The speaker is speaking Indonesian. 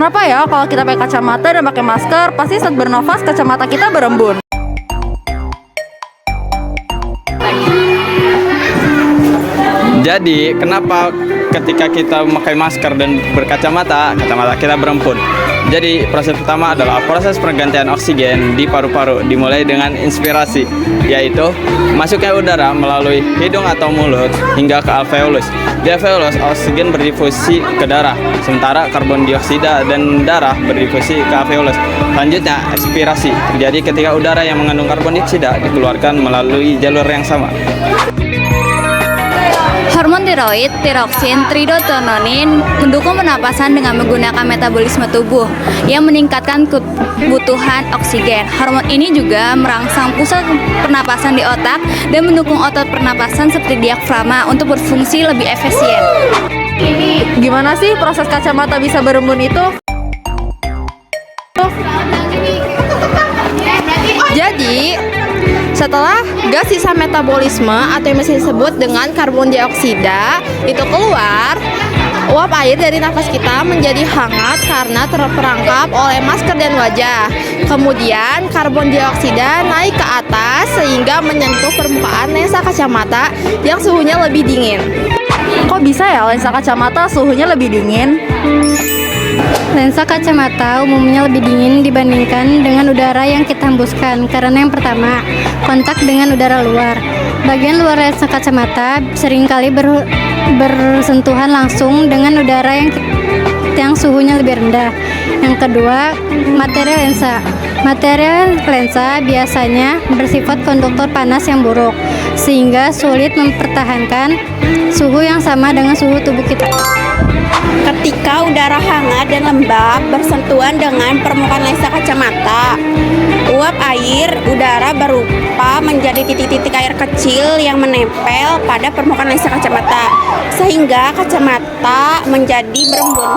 Kenapa ya kalau kita pakai kacamata dan pakai masker, pasti saat bernafas kacamata kita berembun? Jadi, kenapa ketika kita memakai masker dan berkacamata, kacamata kita berempun? Jadi, proses pertama adalah proses pergantian oksigen di paru-paru, dimulai dengan inspirasi, yaitu masuknya udara melalui hidung atau mulut hingga ke alveolus. Di alveolus, oksigen berdifusi ke darah, sementara karbon dioksida dan darah berdifusi ke alveolus. Selanjutnya, ekspirasi terjadi ketika udara yang mengandung karbon dioksida dikeluarkan melalui jalur yang sama. Hormon tiroid, tiroksin, tridotanonin mendukung pernapasan dengan menggunakan metabolisme tubuh yang meningkatkan kebutuhan oksigen. Hormon ini juga merangsang pusat pernapasan di otak dan mendukung otot pernapasan seperti diafragma untuk berfungsi lebih efisien. Gimana sih proses kacamata bisa berembun itu? Jadi, setelah gas sisa metabolisme atau yang bisa disebut dengan karbon dioksida itu keluar, uap air dari nafas kita menjadi hangat karena terperangkap oleh masker dan wajah. Kemudian karbon dioksida naik ke atas sehingga menyentuh permukaan lensa kacamata yang suhunya lebih dingin. Kok bisa ya lensa kacamata suhunya lebih dingin? Lensa kacamata umumnya lebih dingin dibandingkan dengan udara yang kita hembuskan karena yang pertama, kontak dengan udara luar. Bagian luar lensa kacamata seringkali bersentuhan langsung dengan udara yang suhunya lebih rendah. Yang kedua, material lensa. Material lensa biasanya bersifat konduktor panas yang buruk, sehingga sulit mempertahankan suhu yang sama dengan suhu tubuh kita. Ketika udara hangat dan lembab bersentuhan dengan permukaan lensa kacamata, uap air udara berupa menjadi titik-titik air kecil yang menempel pada permukaan lensa kacamata, sehingga kacamata menjadi berembun.